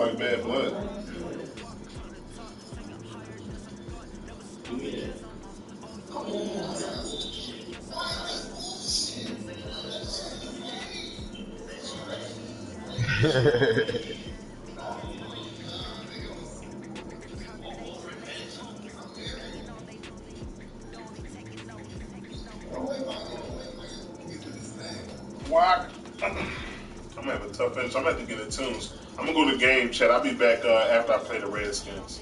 like bad blood. What? I'm gonna have a tough finish. I'm gonna have to get in tunes. I'm gonna go to game chat. I'll be back after I play the Redskins.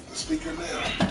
The speaker now.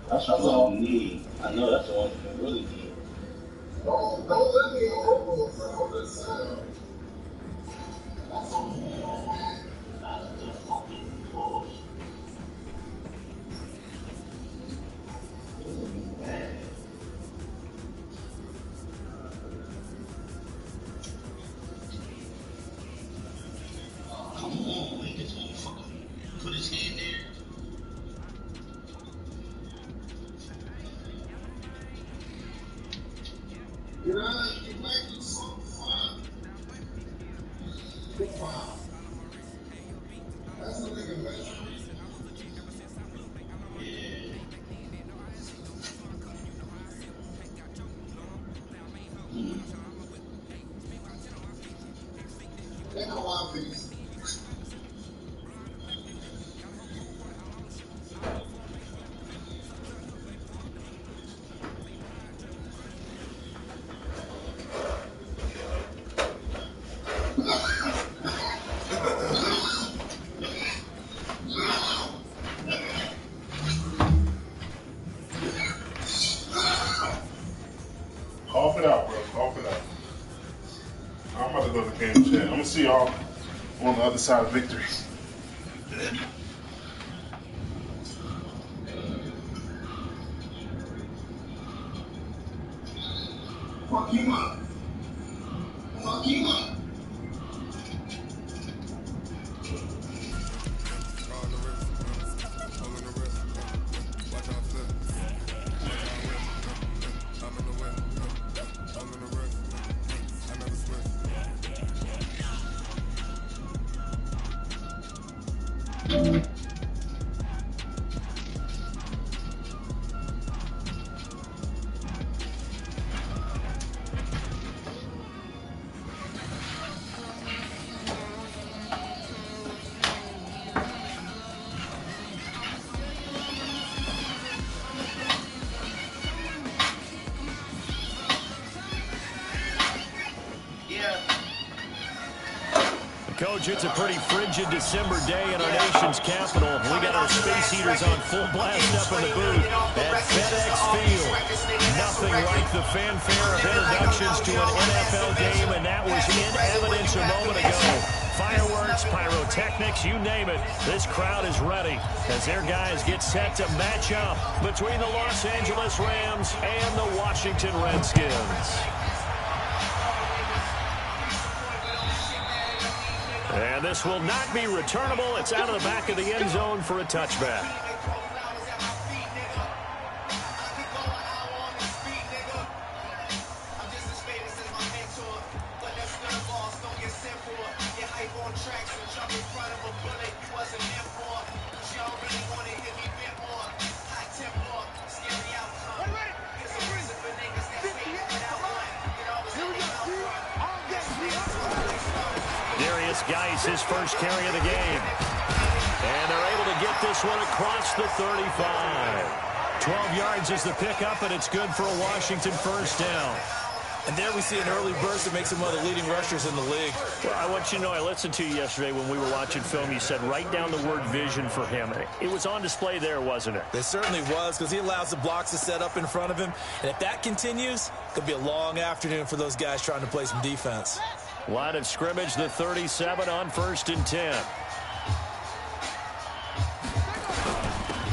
That's what I need. I know that's the one that really need. Don't let me over this. Come on, he gets motherfucker. Put his hand there. You know, you might do something fun. Wow. That's a nigga, man. They know I'm peace. Cough it out, bro. Cough it out. I'm about to go to the game chat. I'm gonna see y'all on the other side of victory. Fuck him up. Fuck him up. Coach, it's a pretty frigid December day in our nation's capital. We got our space heaters on full blast up in the booth at FedEx Field. Nothing like the fanfare of introductions to an NFL game, and that was in evidence a moment ago. Fireworks, pyrotechnics, you name it. This crowd is ready as their guys get set to match up between the Los Angeles Rams and the Washington Redskins. And this will not be returnable. It's out of the back of the end zone for a touchback. Geis, his first carry of the game. And they're able to get this one across the 35. 12 yards is the pickup, and it's good for a Washington first down. And there we see an early burst that makes him one of the leading rushers in the league. Well, I want you to know, I listened to you yesterday when we were watching film. You said write down the word vision for him. It was on display there, wasn't it? It certainly was, because he allows the blocks to set up in front of him. And if that continues, it could be a long afternoon for those guys trying to play some defense. Line of scrimmage, the 37 on 1st and 10.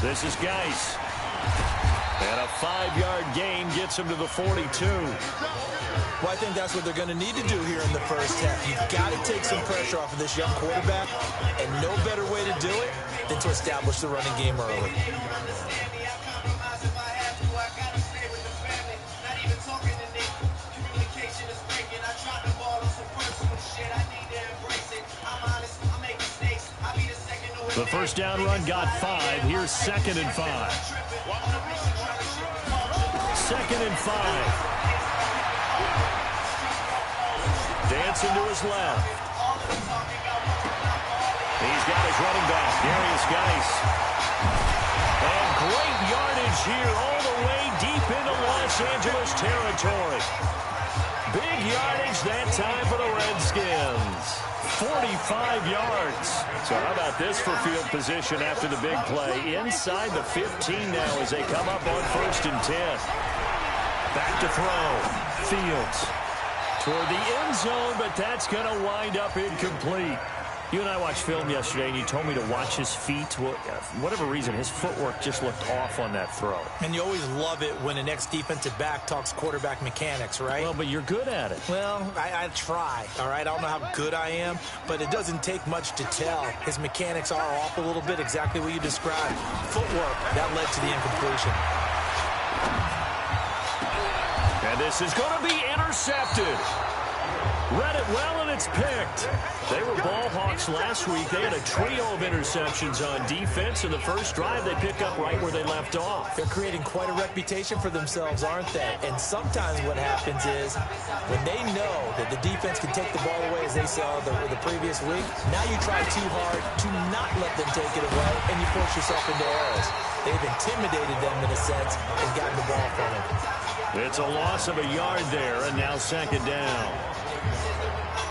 This is Geis. And a 5-yard gain gets him to the 42. Well, I think that's what they're going to need to do here in the first half. You've got to take some pressure off of this young quarterback, and no better way to do it than to establish the running game early. The first down run got 5. Here's 2nd and 5. 2nd and 5. Dancing to his left. He's got his running back, Darius Geis. And great yardage here all the way deep into Los Angeles territory. Big yardage that time for the Redskins. 45 yards. So how about this for field position after the big play? Inside the 15 now as they come up on 1st and 10. Back to throw. Fields toward the end zone, but that's going to wind up incomplete. You and I watched film yesterday, and you told me to watch his feet. Well, for whatever reason, his footwork just looked off on that throw. And you always love it when an ex-defensive back talks quarterback mechanics, right? Well, but you're good at it. Well, I try, all right? I don't know how good I am, but it doesn't take much to tell. His mechanics are off a little bit, exactly what you described. Footwork, that led to the incompletion. And this is going to be intercepted. Read it well, and it's picked. They were ball hawks last week. They had a trio of interceptions on defense. In the first drive, they pick up right where they left off. They're creating quite a reputation for themselves, aren't they? And sometimes what happens is when they know that the defense can take the ball away, as they saw the previous week, now you try too hard to not let them take it away, and you force yourself into errors. They've intimidated them in a sense and gotten the ball from them. It's a loss of a yard there, and now 2nd down.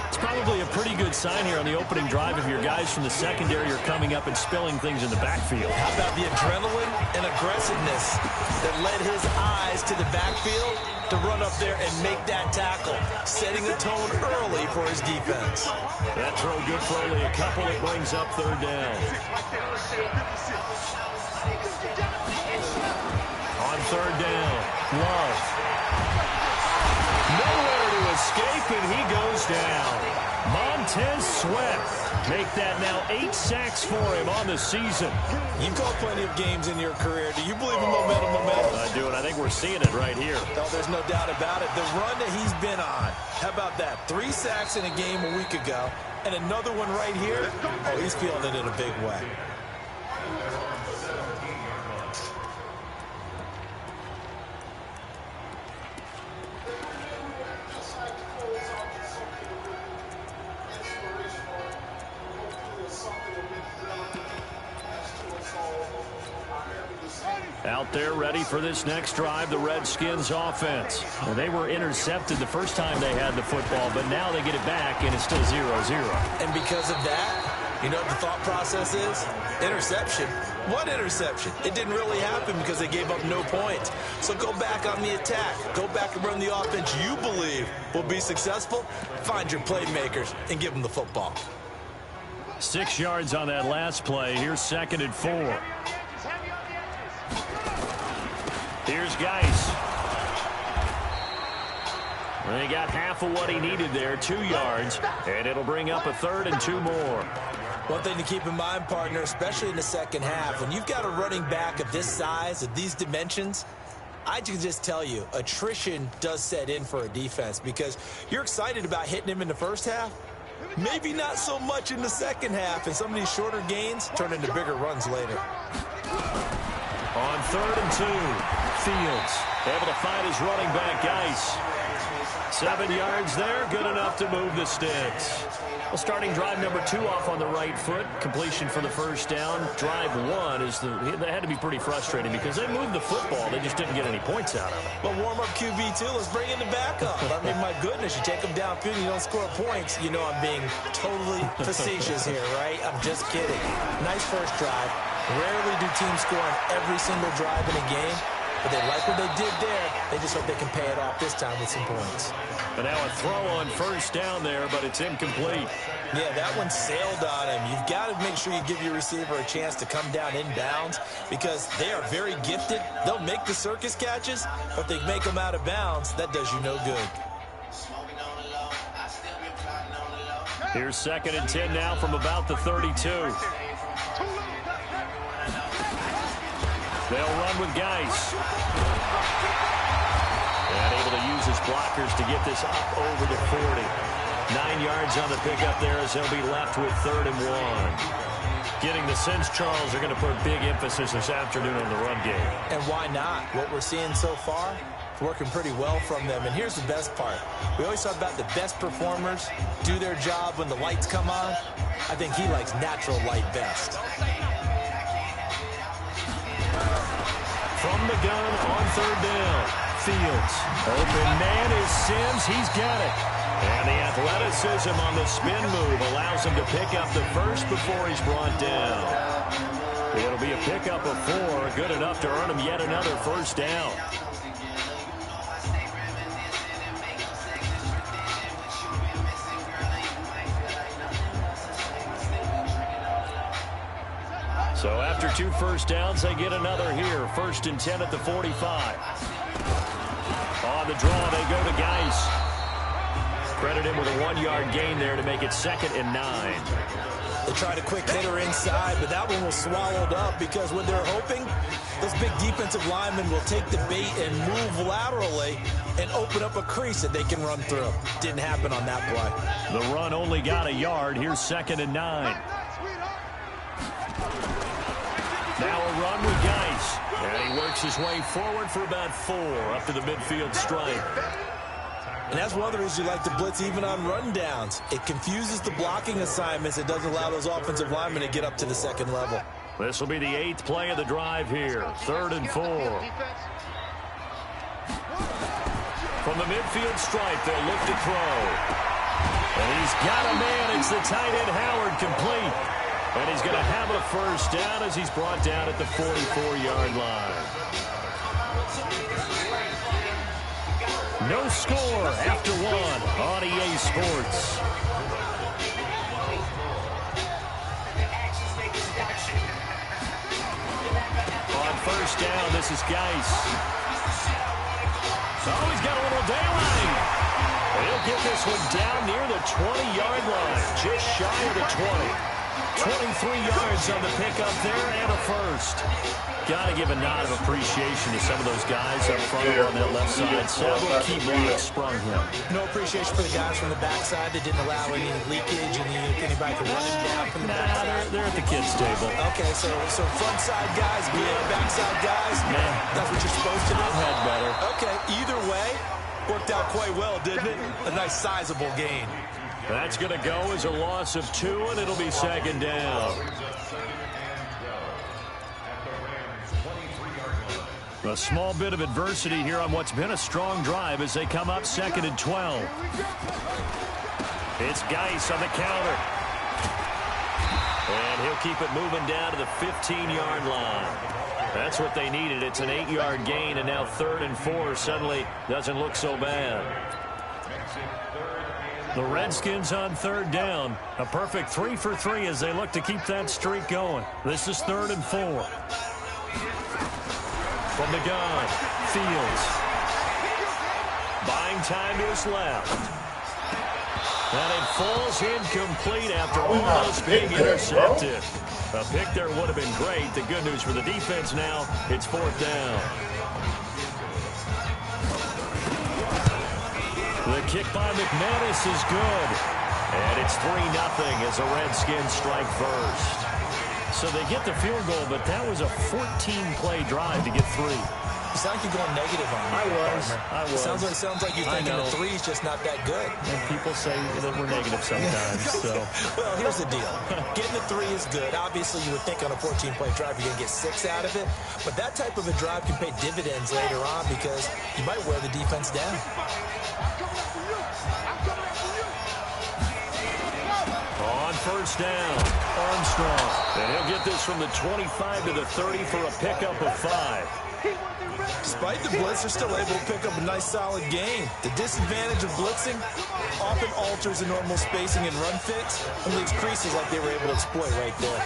It's probably a pretty good sign here on the opening drive if your guys from the secondary are coming up and spilling things in the backfield. How about the adrenaline and aggressiveness that led his eyes to the backfield to run up there and make that tackle, setting a tone early for his defense. That throw good for only a couple. It brings up 3rd down. On 3rd down, Love. Nowhere to escape, and he goes down. Montez Sweat make that now 8 sacks for him on the season. You've called plenty of games in your career. Do you believe in momentum? I do, and I think we're seeing it right here. Oh, there's no doubt about it. The run that he's been on. How about that? 3 sacks in a game a week ago, and another one right here. Oh, he's feeling it in a big way. Out there ready for this next drive, the Redskins offense. Well, they were intercepted the first time they had the football, but now they get it back, and it's still 0-0. And because of that, you know what the thought process is? Interception. What interception? It didn't really happen because they gave up no points. So go back on the attack. Go back and run the offense you believe will be successful. Find your playmakers and give them the football. 6 yards on that last play. Here's 2nd and 4. Here's Geis. He got half of what he needed there, 2 yards, and it'll bring up a 3rd and 2 more. One thing to keep in mind, partner, especially in the second half, when you've got a running back of this size, of these dimensions, I can just tell you, attrition does set in for a defense because you're excited about hitting him in the first half, maybe not so much in the second half, and some of these shorter gains turn into bigger runs later. On 3rd and 2, Fields. Able to find his running back, Geis. 7 yards there, good enough to move the sticks. Well, starting drive number 2 off on the right foot. Completion for the first down. Drive 1 that had to be pretty frustrating because they moved the football. They just didn't get any points out of it. But warm up QB2, let's bring in the backup. I mean, my goodness, you take them downfield and you don't score points. You know I'm being totally facetious here, right? I'm just kidding. Nice first drive. Rarely do teams score on every single drive in a game. But they like what they did there. They just hope they can pay it off this time with some points. But now a throw on first down there, but it's incomplete. Yeah, that one sailed on him. You've got to make sure you give your receiver a chance to come down inbounds because they are very gifted. They'll make the circus catches, but if they make them out of bounds, that does you no good. Here's 2nd and 10 now from about the 32. They'll run with Geis. And able to use his blockers to get this up over the 40. 9 yards on the pickup there as they'll be left with 3rd and 1. Getting the sense, Charles, are going to put big emphasis this afternoon on the run game. And why not? What we're seeing so far, it's working pretty well from them. And here's the best part. We always talk about the best performers do their job when the lights come on. I think he likes natural light best. From the gun on 3rd down. Fields. Open man is Sims. He's got it. And the athleticism on the spin move allows him to pick up the first before he's brought down. It'll be a pickup of 4. Good enough to earn him yet another first down. So after 2 first downs, they get another here. 1st and 10 at the 45. On the draw, they go to Geis. Credit him with a 1-yard gain there to make it 2nd and 9. They tried a quick hitter inside, but that one was swallowed up because what they're hoping, those big defensive linemen will take the bait and move laterally and open up a crease that they can run through. Didn't happen on that play. The run only got a yard. Here's 2nd and 9. Now a run with Geis. And he works his way forward for about 4 up to the midfield stripe. And that's one of the reasons you like to blitz even on run downs. It confuses the blocking assignments. It doesn't allow those offensive linemen to get up to the 2nd level. This will be the 8th play of the drive here. 3rd and 4. From the midfield stripe, they'll look to throw. And he's got a man. It's the tight end Howard complete. And he's going to have a first down as he's brought down at the 44-yard line. No score after 1 on EA Sports. On first down, this is Geis. Oh, he's got a little daylight. He'll get this one down near the 20-yard line, just shy of the 20. 23 yards on the pickup there and a first. Got to give a nod of appreciation to some of those guys up front on that left side. Several key blocks sprung him. No appreciation for the guys from the backside that didn't allow any leakage and anybody could run him down from the backside. They're at the kids' table. Okay, so front side guys, backside guys, that's what you're supposed to do? I've had better. Okay, either way, worked out quite well, didn't it? A nice sizable gain. That's going to go as a loss of 2, and it'll be 2nd down. A small bit of adversity here on what's been a strong drive as they come up 2nd and 12. It's Geis on the counter. And he'll keep it moving down to the 15-yard line. That's what they needed. It's an 8-yard gain, and now 3rd and 4 suddenly doesn't look so bad. The Redskins on 3rd down. A perfect 3 for 3 as they look to keep that streak going. This is 3rd and 4. From the gun, Fields. Buying time to his left. And it falls incomplete after almost being intercepted. A pick there would have been great. The good news for the defense now, it's 4th down. The kick by McManus is good. And it's 3-0 as the Redskins strike first. So they get the field goal, but that was a 14-play drive to get 3. sound like you're going negative on me. I was. Sounds like you're thinking the three's just not that good. And people say that we're negative sometimes. So. Well, here's the deal. Getting the three is good. Obviously, you would think on a 14-play drive you're going to get 6 out of it. But that type of a drive can pay dividends later on because you might wear the defense down. On first down, Armstrong. And he'll get this from the 25 to the 30 for a pickup of 5. Despite the blitz, they're still able to pick up a nice, solid gain. The disadvantage of blitzing often alters the normal spacing and run fits and leaves creases like they were able to exploit right there.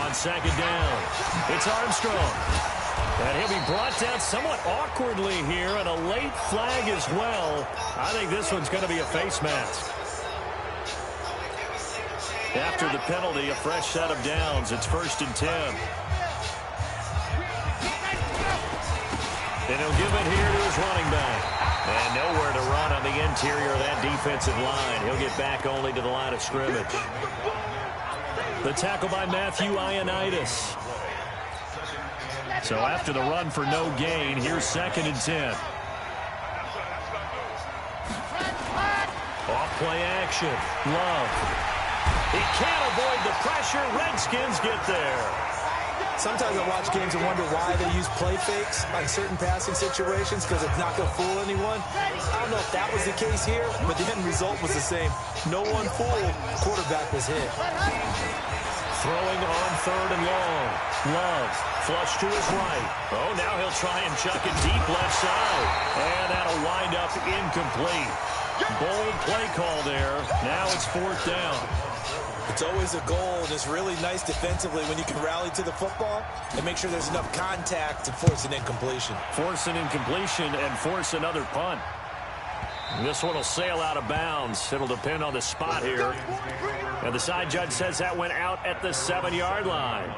On second down, it's Armstrong. And he'll be brought down somewhat awkwardly here, and a late flag as well. I think this one's going to be a face mask. After the penalty, a fresh set of downs. It's 1st and 10. And he'll give it here to his running back. And nowhere to run on the interior of that defensive line. He'll get back only to the line of scrimmage. The tackle by Matthew Ioannidis. So after the run for no gain, here's 2nd and 10. Off play action. Love. He can't avoid the pressure. Redskins get there. Sometimes I watch games and wonder why they use play fakes on certain passing situations because it's not going to fool anyone. I don't know if that was the case here, but the end result was the same. No one fooled. Quarterback was hit. Throwing on 3rd and long. Love. Flush to his right. Oh, now he'll try and chuck it deep left side. And that'll wind up incomplete. Bold play call there. Now it's 4th down. It's always a goal, and it's really nice defensively when you can rally to the football and make sure there's enough contact to force an incompletion. Force an incompletion and force another punt. This one will sail out of bounds. It'll depend on the spot here. And the side judge says that went out at the 7-yard line.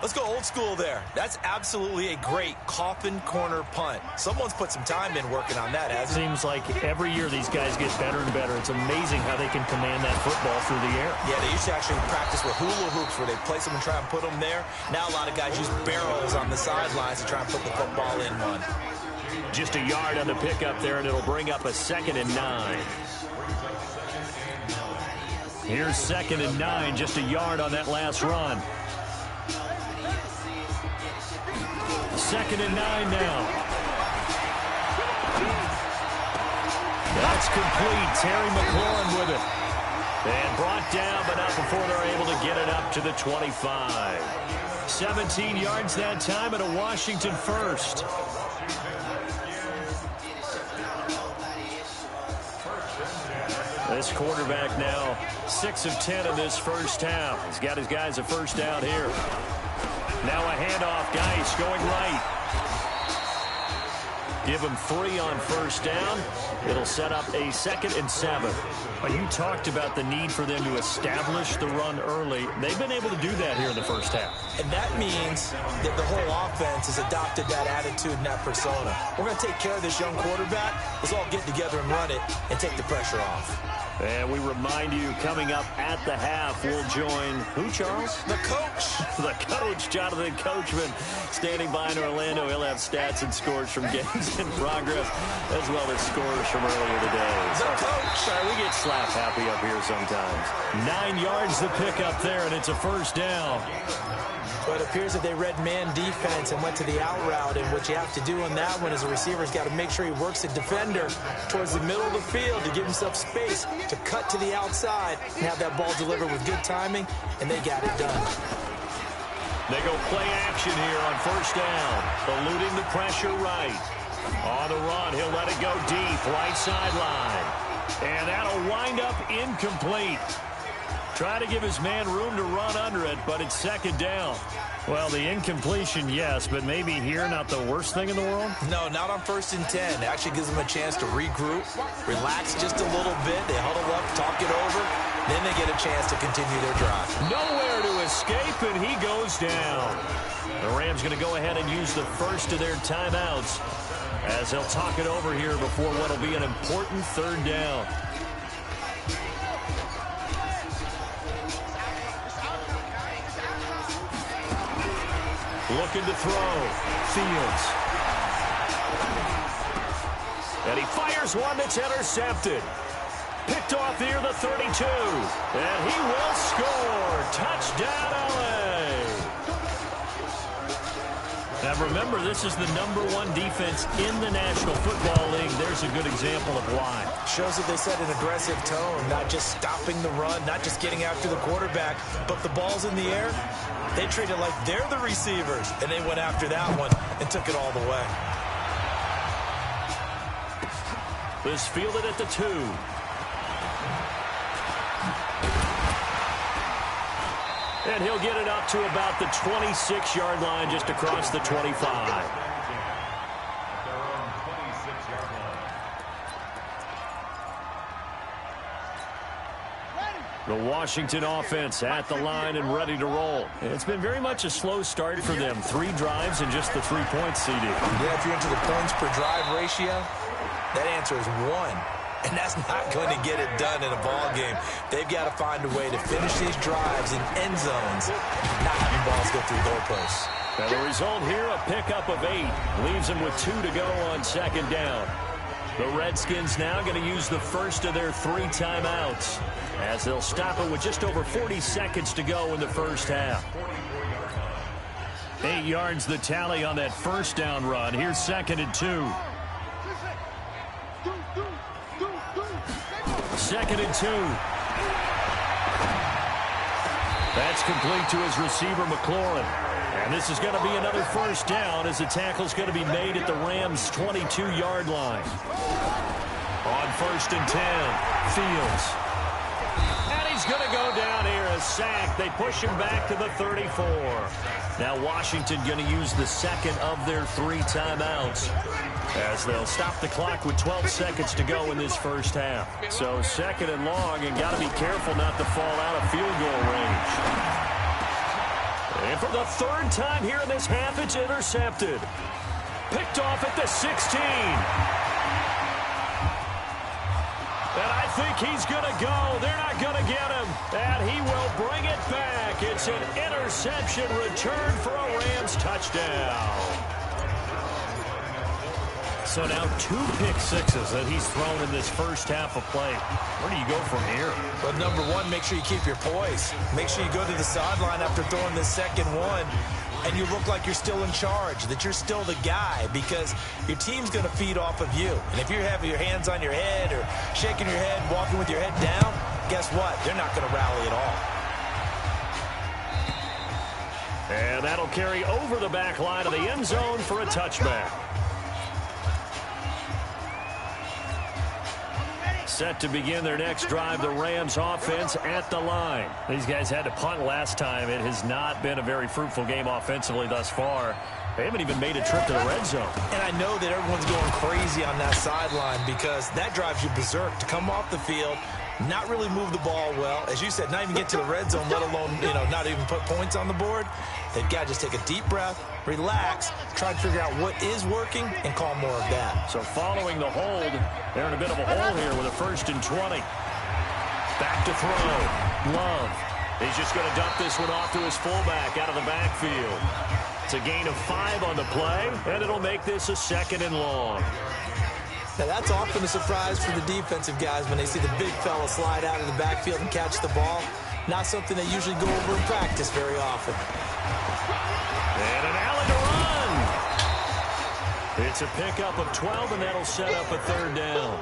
Let's go old school there. That's absolutely a great coffin corner punt. Someone's put some time in working on that, hasn't it? Seems like every year these guys get better and better. It's amazing how they can command that football through the air. Yeah, they used to actually practice with hula hoops where they place them and try and put them there. Now a lot of guys use barrels on the sidelines to try and put the football in one. Just a yard on the pickup there, and it'll bring up a 2nd and 9. Here's 2nd and 9, just a yard on that last run. 2nd and 9 now. That's complete. Terry McLaurin with it. And brought down, but not before they're able to get it up to the 25. 17 yards that time at a Washington first. This quarterback now 6 of 10 in this first half. He's got his guys a first down here. Now a handoff. Geis going right. Give him 3 on first down. It'll set up a 2nd and 7. You talked about the need for them to establish the run early. They've been able to do that here in the first half. And that means that the whole offense has adopted that attitude and that persona. We're going to take care of this young quarterback. Let's all get together and run it and take the pressure off. And we remind you, coming up at the half, we'll join who, Charles? The coach. The coach, Jonathan Coachman, standing by in Orlando. He'll have stats and scores from games in progress, as well as scores from earlier today. The coach. Sorry, we get slap happy up here sometimes. 9 yards to pick up there, and it's a first down. But it appears that they read man defense and went to the out route, and what you have to do on that one is a receiver's got to make sure he works the defender towards the middle of the field to give himself space to cut to the outside and have that ball delivered with good timing, and they got it done. They go play action here on first down, eluding the pressure right. On the run, he'll let it go deep, right sideline. And that'll wind up incomplete. Try to give his man room to run under it, but it's 2nd down. Well, the incompletion, yes, but maybe here not the worst thing in the world? No, not on 1st and 10. It actually gives them a chance to regroup, relax just a little bit. They huddle up, talk it over. Then they get a chance to continue their drive. Nowhere to escape, and he goes down. The Rams going to go ahead and use the first of their timeouts as they'll talk it over here before what will be an important 3rd down. Looking to throw. Fields. And he fires one that's intercepted. Picked off near the 32. And he will score. Touchdown, LA. Now remember, this is the #1 defense in the National Football League. There's a good example of why. Shows that they set an aggressive tone, not just stopping the run, not just getting after the quarterback, but the ball's in the air. They treat it like they're the receivers, and they went after that one and took it all the way. This fielded at the 2. And he'll get it up to about the 26-yard line, just across the 25. The Washington offense at the line and ready to roll. It's been very much a slow start for them. 3 drives and just the 3 points, CD. Yeah, if you're into the points per drive ratio, that answer is 1. And that's not going to get it done in a ball game. They've got to find a way to finish these drives in end zones, not having balls go through goalposts. And the result here, a pickup of 8. Leaves them with 2 to go on 2nd down. The Redskins now going to use the first of their 3 timeouts, as they'll stop it with just over 40 seconds to go in the first half. 8 yards the tally on that first down run. Here's 2nd and 2. 2nd and 2. That's complete to his receiver, McLaurin. And this is going to be another first down, as the tackle's going to be made at the Rams' 22-yard line. On 1st and 10, Fields. And he's going to go down here, a sack. They push him back to the 34. Now Washington going to use the second of their 3 timeouts, as they'll stop the clock with 12 seconds to go in this first half. So 2nd and long, and got to be careful not to fall out of field goal range. And for the 3rd time here in this half, it's intercepted. Picked off at the 16. And I think he's going to go. They're not going to get him. And he will bring it back. It's an interception return for a Rams touchdown. So now 2 pick sixes that he's thrown in this first half of play. Where do you go from here? Well, number 1, make sure you keep your poise. Make sure you go to the sideline after throwing this second one, and you look like you're still in charge, that you're still the guy, because your team's going to feed off of you. And if you're having your hands on your head or shaking your head, walking with your head down, guess what? They're not going to rally at all. And that'll carry over the back line of the end zone for a touchback. Set to begin their next drive, the Rams offense at the line. These guys had to punt last time. It has not been a very fruitful game offensively thus far. They haven't even made a trip to the red zone. And I know that everyone's going crazy on that sideline, because that drives you berserk to come off the field, not really move the ball well. As you said, not even get to the red zone, let alone, not even put points on the board. They've got to just take a deep breath, relax, try to figure out what is working, and call more of that. So following the hold, they're in a bit of a hole here with a 1st and 20. Back to throw. Love. He's just going to dump this one off to his fullback out of the backfield. It's a gain of 5 on the play, and it'll make this a 2nd and long. Now, that's often a surprise for the defensive guys when they see the big fella slide out of the backfield and catch the ball. Not something they usually go over in practice very often. And an alley to run. It's a pickup of 12, and that'll set up a 3rd down.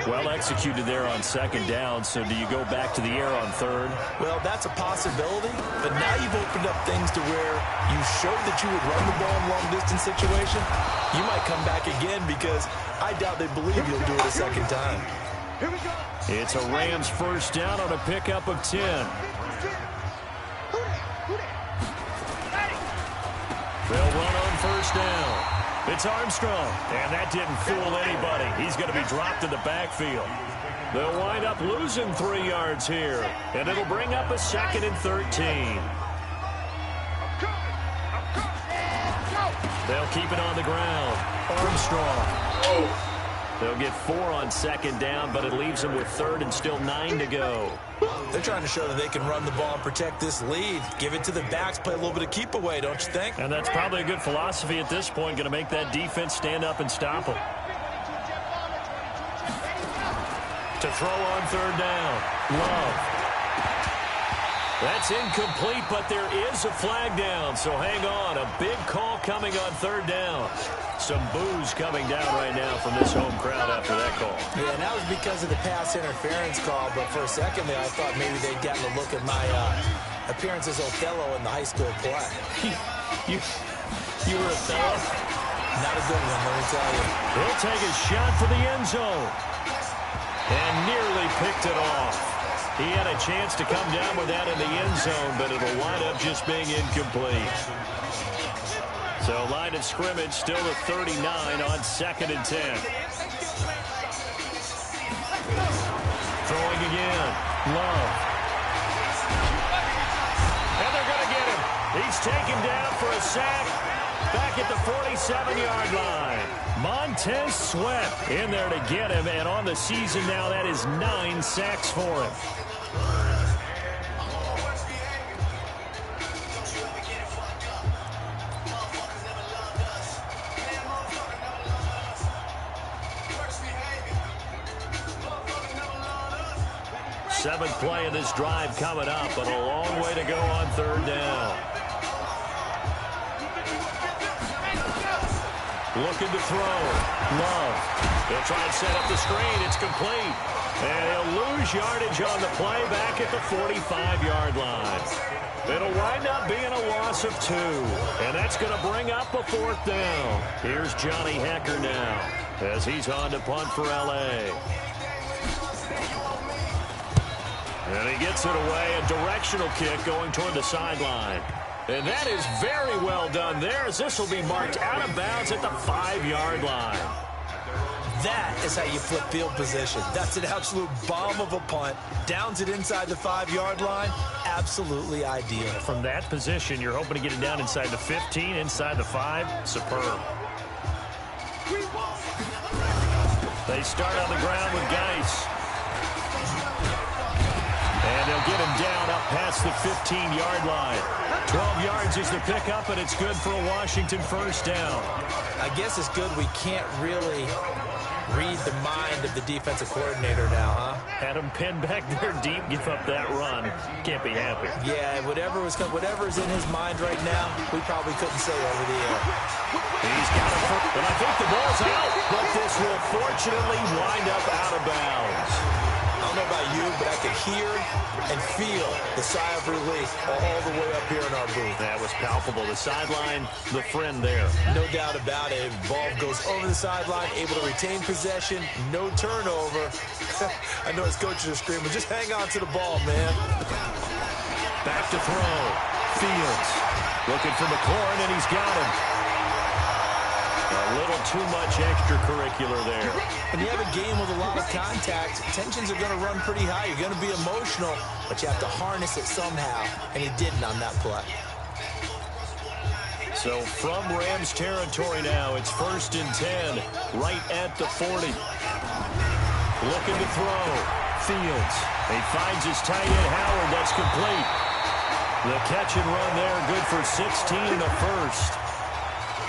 Well executed there on 2nd down, so do you go back to the air on 3rd? Well, that's a possibility, but now you've opened up things to where you showed that you would run the ball in long-distance situation. You might come back again, because I doubt they believe you'll do it a 2nd time. It's a Rams 1st down on a pickup of 10. They'll run on 1st down. It's Armstrong, and that didn't fool anybody. He's going to be dropped in the backfield. They'll wind up losing 3 yards here, and it'll bring up a 2nd and 13. They'll keep it on the ground. Armstrong. They'll get 4 on second down, but it leaves them with third and still 9 to go. They're trying to show that they can run the ball and protect this lead. Give it to the backs, play a little bit of keep away, don't you think? And that's probably a good philosophy at this point, going to make that defense stand up and stop them. To throw on third down, Love. That's incomplete, but there is a flag down, so hang on. A big call coming on third down. Some boos coming down right now from this home crowd after that call. Yeah, and that was because of the pass interference call, but for a second there, I thought maybe they'd gotten a look at my appearance as Othello in the high school play. You were Othello? Not a good one, let me tell you. He'll take a shot for the end zone. And nearly picked it off. He had a chance to come down with that in the end zone, but it'll wind up just being incomplete. So line of scrimmage still at 39 on 2nd and 10. Throwing again. Love. And they're going to get him. He's taken down for a sack. Back at the 47-yard line. Montez Sweat in there to get him, and on the season now, that is 9 sacks for him. Seventh play of this drive coming up, but a long way to go on third down. Looking to throw. Love. He'll try and set up the screen. It's complete. And he'll lose yardage on the play back at the 45-yard line. It'll wind up being a loss of 2. And that's going to bring up a 4th down. Here's Johnny Hecker now as he's on to punt for L.A. And he gets it away. A directional kick going toward the sideline. And that is very well done there, as this will be marked out of bounds at the 5-yard line. That is how you flip field position. That's an absolute bomb of a punt. Downs it inside the 5-yard line. Absolutely ideal. From that position, you're hoping to get it down inside the 15, inside the 5. Superb. They start on the ground with Geis. And they'll get him down up past the 15-yard line. 12 yards is the pickup, and it's good for a Washington first down. I guess it's good we can't really read the mind of the defensive coordinator now, huh? Had him pinned back there deep, give up that run. Can't be happy. Yeah, whatever's in his mind right now, we probably couldn't say over the air. He's got it, and I think the ball's out, but this will fortunately wind up out of bounds. I don't know about you, but I could hear and feel the sigh of relief all the way up here in our booth. That was palpable. The sideline, the friend there. No doubt about it. Ball goes over the sideline, able to retain possession, no turnover. I know his coaches are screaming, just hang on to the ball, man. Back to throw. Fields looking for McLaurin, and he's got him. A little too much extracurricular there. When you have a game with a lot of contact, tensions are going to run pretty high. You're going to be emotional, but you have to harness it somehow, and he didn't on that play. So from Rams territory now, it's 1st and 10, right at the 40. Looking to throw. Fields. He finds his tight end, Howard. That's complete. The catch and run there, good for 16 in the first.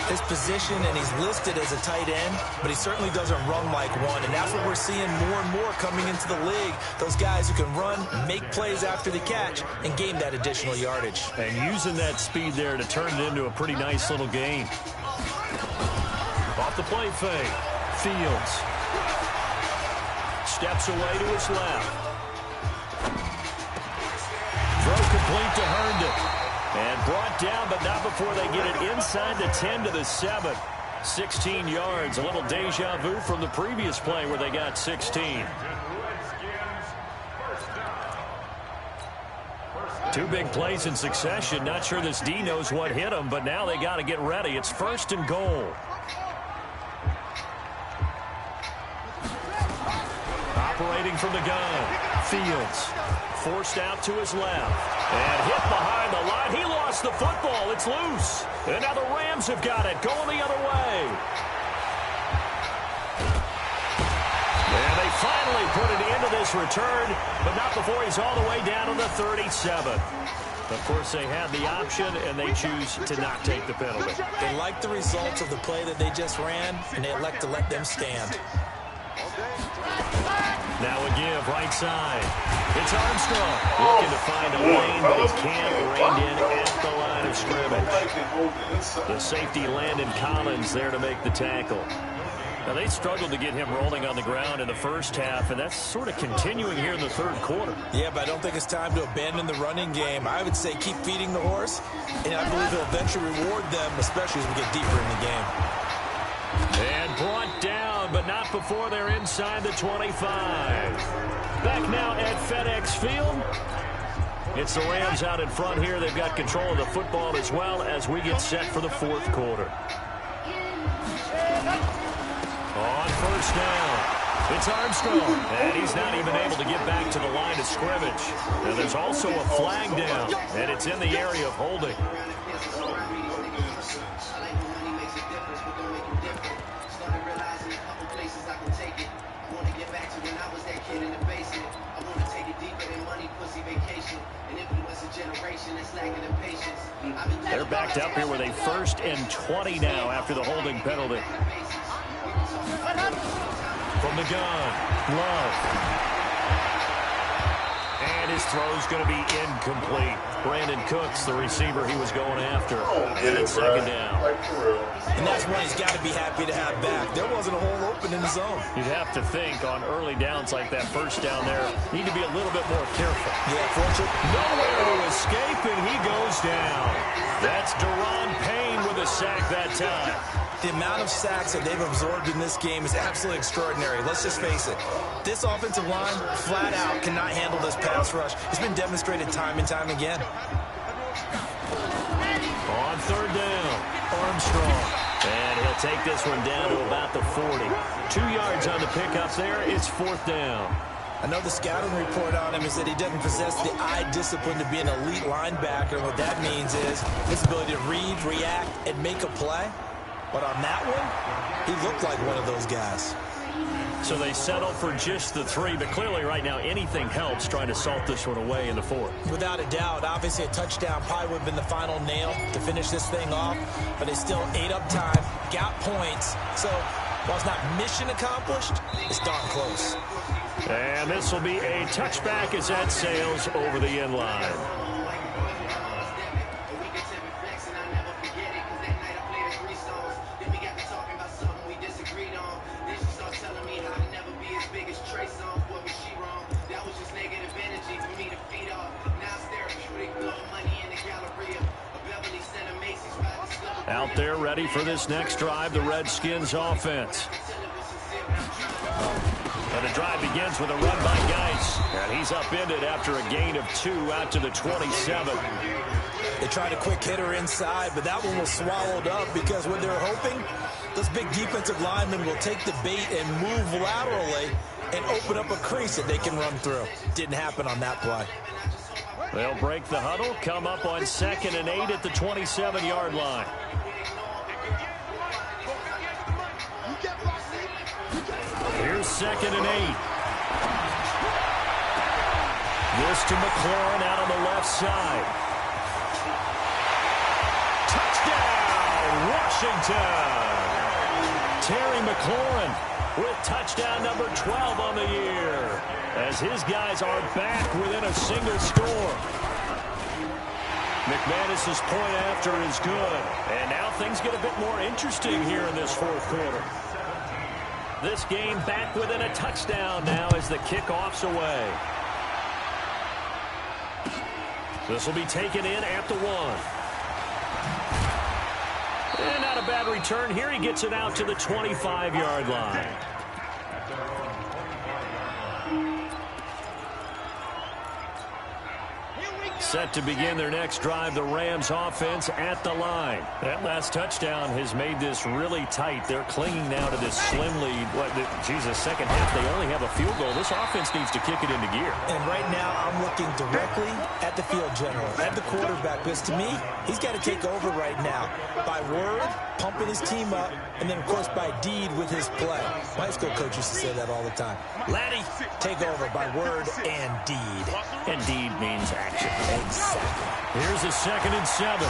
His position, and he's listed as a tight end, but he certainly doesn't run like one, and that's what we're seeing more and more coming into the league. Those guys who can run, make plays after the catch, and gain that additional yardage. And using that speed there to turn it into a pretty nice little game. Off the play fake. Fields. Steps away to his left. Throw complete to Herndon. And brought down, but not before they get it inside the 10 to the 7. 16 yards. A little deja vu from the previous play where they got 16. Two big plays in succession. Not sure this D knows what hit them, but now they got to get ready. It's 1st and goal. Operating from the gun. Fields. Forced out to his left. And hit behind the line. He lost the football. It's loose. And now the Rams have got it. Going the other way. finally put an end to this return, but not before he's all the way down to the 37. Of course, they had the option, and they choose to not take the penalty. They like the results of the play that they just ran, and they elect to let them stand. Now a give, right side. It's Armstrong looking to find a lane, but he can't rein in at the line of scrimmage. The safety, Landon Collins, there to make the tackle. Now, they struggled to get him rolling on the ground in the first half, and that's sort of continuing here in the third quarter. Yeah, but I don't think it's time to abandon the running game. I would say keep feeding the horse, and I believe it'll eventually reward them, especially as we get deeper in the game. And brought down, but not before they're inside the 25. Back now at FedEx Field. It's the Rams out in front here. They've got control of the football as well as we get set for the fourth quarter. On first down, it's Armstrong, and he's not even able to get back to the line of scrimmage. And there's also a flag down, and it's in the area of holding. They're backed up here with a 1st and 20 now after the holding penalty. From the gun, Love. And his throw's going to be incomplete. Brandon Cooks, the receiver he was going after. And it's second down. And that's one he's got to be happy to have back. There wasn't a hole open in the zone. You'd have to think on early downs like that first down there, need to be a little bit more careful. Yeah, fortunate. Nowhere to escape, and he goes down. That's Deron Payne with a sack that time. The amount of sacks that they've absorbed in this game is absolutely extraordinary. Let's just face it. This offensive line, flat out, cannot handle this pass rush. It's been demonstrated time and time again. On third down, Armstrong. And he'll take this one down to about the 40. 2 yards on the pickup there. It's fourth down. I know the scouting report on him is that he doesn't possess the eye discipline to be an elite linebacker. What that means is his ability to read, react, and make a play. But on that one, he looked like one of those guys. So they settle for just the 3, but clearly right now anything helps trying to salt this one away in the 4th. Without a doubt, obviously a touchdown probably would have been the final nail to finish this thing off, but they still ate up time, got points. So while it's not mission accomplished, it's darn close. And this will be a touchback as that sails over the end line. Out there ready for this next drive, the Redskins offense. And the drive begins with a run by Geis. And he's upended after a gain of 2 out to the 27. They tried a quick hitter inside, but that one was swallowed up because what they're hoping, those big defensive linemen will take the bait and move laterally and open up a crease that they can run through. Didn't happen on that play. They'll break the huddle, come up on 2nd and 8 at the 27-yard line. Here's 2nd and 8. This to McLaurin out on the left side. Touchdown, Washington! Terry McLaurin with touchdown number 12 on the year, as his guys are back within a single score. McManus's point after is good, and now things get a bit more interesting here in this fourth quarter. This game back within a touchdown now as the kickoff's away. This will be taken in at the 1. And not a bad return here. He gets it out to the 25-yard line. Here we Set to begin their next drive, the Rams offense at the line. That last touchdown has made this really tight. They're clinging now to this slim lead. Second half, they only have a field goal. This offense needs to kick it into gear. And right now, I'm looking directly at the field general, at the quarterback, because to me, he's got to take over right now. By word, pumping his team up, and then, of course, by deed with his play. My high school coach used to say that all the time. Laddie, take over by word and deed. And deed means action. Exactly. Here's a 2nd and 7.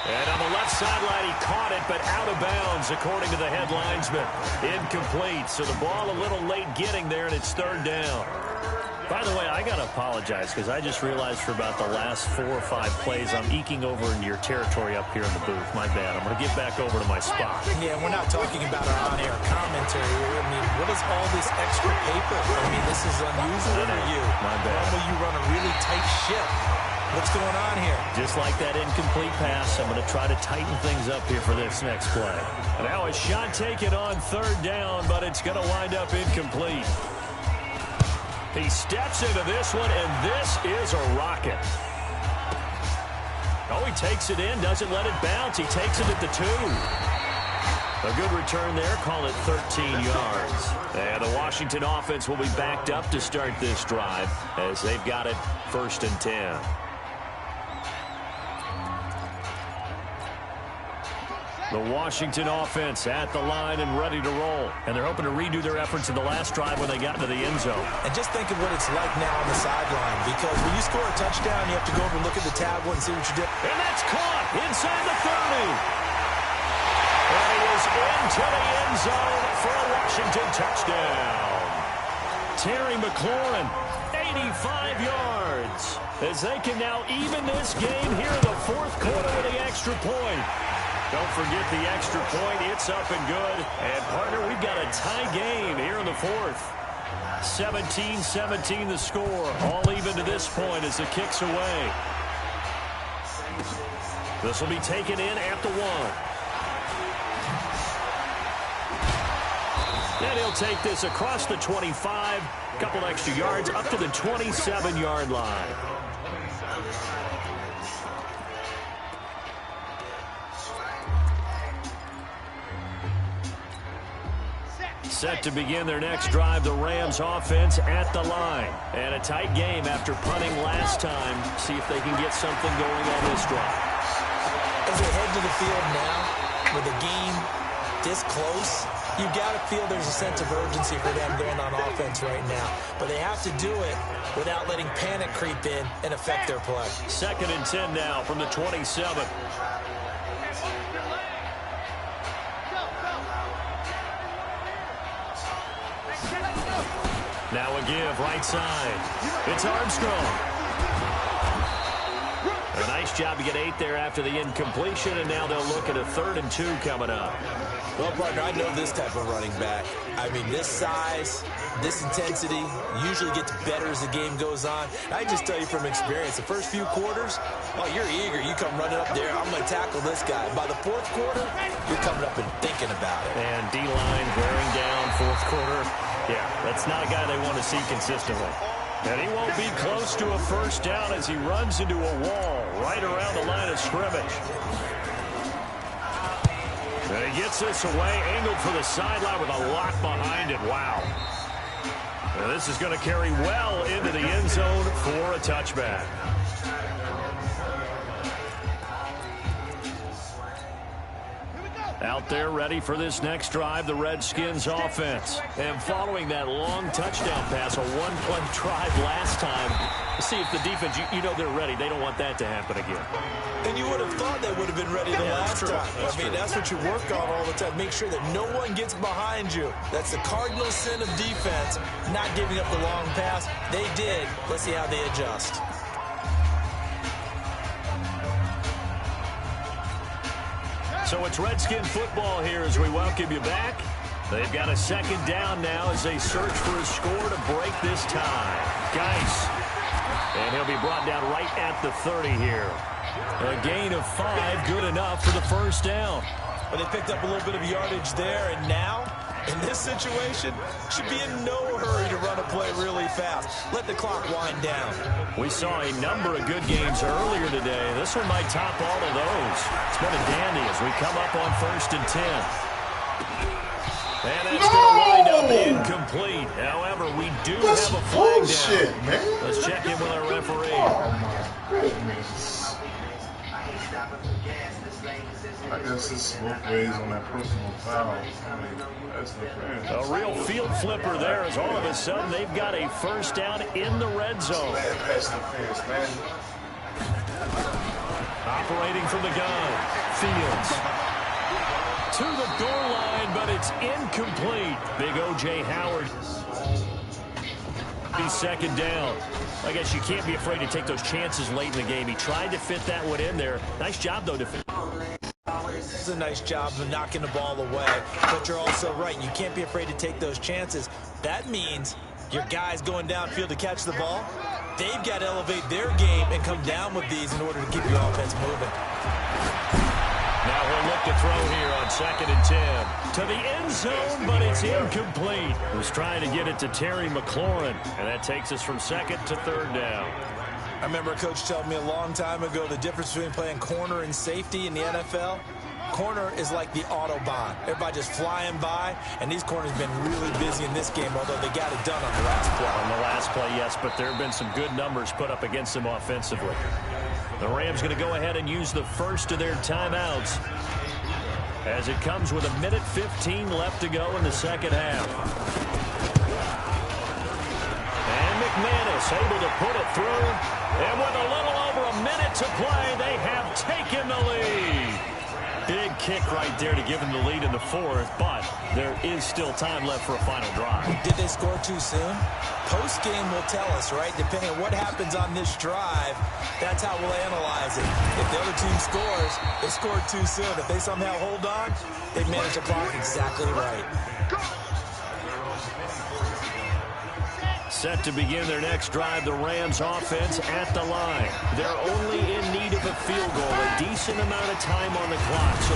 And on the left sideline, he caught it, but out of bounds, according to the head linesman. Incomplete, so the ball a little late getting there, and it's 3rd down. By the way, I got to apologize because I just realized for about the last 4 or 5 plays, I'm eking over into your territory up here in the booth. My bad. I'm going to get back over to my spot. Yeah, we're not talking about our on-air commentary. I mean, what is all this extra paper? I mean, this is unusual for you. My bad. Normally you run a really tight ship. What's going on here? Just like that incomplete pass, I'm going to try to tighten things up here for this next play. Now a shot taken on 3rd down, but it's going to wind up incomplete. He steps into this one, and this is a rocket. Oh, he takes it in, doesn't let it bounce. He takes it at the 2. A good return there, call it 13 yards. And the Washington offense will be backed up to start this drive as they've got it 1st and 10. The Washington offense at the line and ready to roll. And they're hoping to redo their efforts in the last drive when they got into the end zone. And just think of what it's like now on the sideline. Because when you score a touchdown, you have to go over and look at the tablet and see what you did. And that's caught inside the 30. And he is into the end zone for a Washington touchdown. Terry McLaurin, 85 yards. As they can now even this game here in the 4th quarter with the extra point. Don't forget the extra point. It's up and good. And, partner, we've got a tie game here in the 4th. 17-17 the score. All even to this point as the kick's away. This will be taken in at the 1. And he'll take this across the 25. Couple extra yards up to the 27-yard line. Set to begin their next drive, the Rams offense at the line. And a tight game after punting last time. See if they can get something going on this drive. As they head to the field now, with the game this close, you got to feel there's a sense of urgency for them going on offense right now. But they have to do it without letting panic creep in and affect their play. 2nd and 10 now from the 27. Now a give, right side. It's Armstrong. A nice job to get 8 there after the incompletion, and now they'll look at a 3rd and 2 coming up. Well, partner, I know this type of running back. I mean, this size, this intensity usually gets better as the game goes on. I just tell you from experience, the first few quarters, oh, you're eager. You come running up there, I'm going to tackle this guy. By the 4th quarter, you're coming up and thinking about it. And D-line wearing down 4th quarter. Yeah, that's not a guy they want to see consistently. And he won't be close to a 1st down as he runs into a wall right around the line of scrimmage. And he gets this away, angled for the sideline with a lock behind it. Wow. And this is going to carry well into the end zone for a touchback. Out there ready for this next drive, the Redskins offense. And following that long touchdown pass, a 1-1 drive last time, see if the defense, you know they're ready. They don't want that to happen again. And you would have thought they would have been ready the last time. I mean, that's what you work on all the time. Make sure that no one gets behind you. That's the cardinal sin of defense, not giving up the long pass. They did. Let's see how they adjust. So it's Redskin football here as we welcome you back. They've got a 2nd down now as they search for a score to break this tie. Geis. And he'll be brought down right at the 30 here. A gain of 5, good enough for the 1st down. But they picked up a little bit of yardage there, and now In this situation, should be in no hurry to run a play really fast. Let the clock wind down. We saw a number of good games earlier today. This one might top all of those. It's been a dandy as we come up on 1st and 10. And it's going to wind up incomplete. However, we do have a flag down. Man. Let's check in with our referee. Oh, my goodness. I guess it's both ways on that personal foul. I mean, that's the fair. A real field flipper there as all of a sudden they've got a first down in the red zone. Bad pass defense, man. Operating from the gun. Fields. To the goal line, but it's incomplete. Big O.J. Howard. He's second down. I guess you can't be afraid to take those chances late in the game. He tried to fit that one in there. Nice job, though, It's a nice job of knocking the ball away, but you're also right. You can't be afraid to take those chances. That means your guys going downfield to catch the ball, they've got to elevate their game and come down with these in order to keep your offense moving. Now he'll look to throw here on 2nd and 10. To the end zone, but it's incomplete. He was trying to get it to Terry McLaurin, and that takes us from 2nd to 3rd down. I remember a coach telling me a long time ago the difference between playing corner and safety in the NFL. Corner is like the Autobahn. Everybody just flying by, and these corners have been really busy in this game, although they got it done on the last play. On the last play, yes, but there have been some good numbers put up against them offensively. The Rams going to go ahead and use the first of their timeouts as it comes with 1:15 left to go in the second half. And McManus able to put it through. And with a little over a minute to play, they have taken the lead. Big kick right there to give them the lead in the 4th, but there is still time left for a final drive. Did they score too soon? Post-game will tell us, right? Depending on what happens on this drive, that's how we'll analyze it. If the other team scores, they scored too soon. If they somehow hold on, they've managed the clock exactly right. Set to begin their next drive, the Rams offense at the line. They're only in need of a field goal, a decent amount of time on the clock. So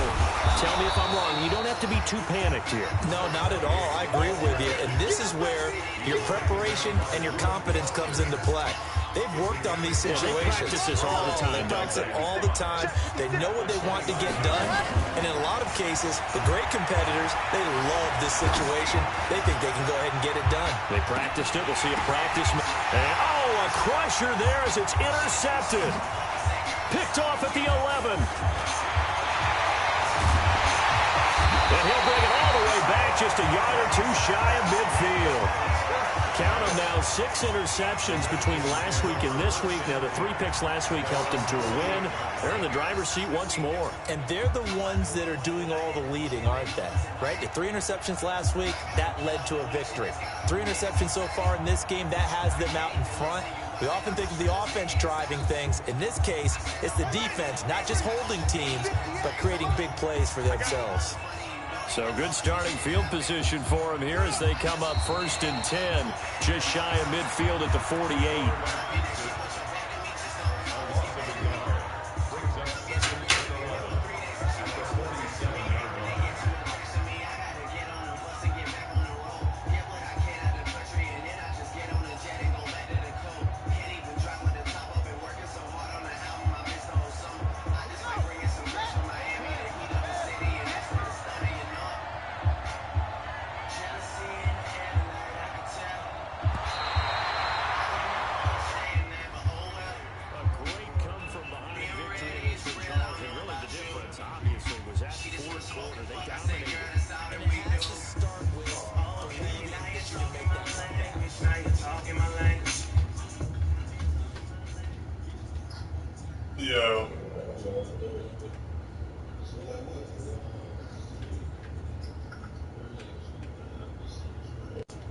tell me if I'm wrong. You don't have to be too panicked here. No, not at all. I agree with you. And this is where your preparation and your confidence comes into play. They've worked on these situations. They practice this all the time. They practice it all the time. They know what they want to get done. And in a lot of cases, the great competitors, they love this situation. They think they can go ahead and get it done. They practiced it. We'll see a practice. And, a crusher there as it's intercepted. Picked off at the 11. And he'll bring it all the way back, just a yard or two shy of midfield. Count them now, 6 interceptions between last week and this week. Now, the 3 picks last week helped them to a win. They're in the driver's seat once more. And they're the ones that are doing all the leading, aren't they? Right? The 3 interceptions last week, that led to a victory. 3 interceptions so far in this game, that has them out in front. We often think of the offense driving things. In this case, it's the defense, not just holding teams, but creating big plays for themselves. So good starting field position for them here as they come up 1st and 10, just shy of midfield at the 48.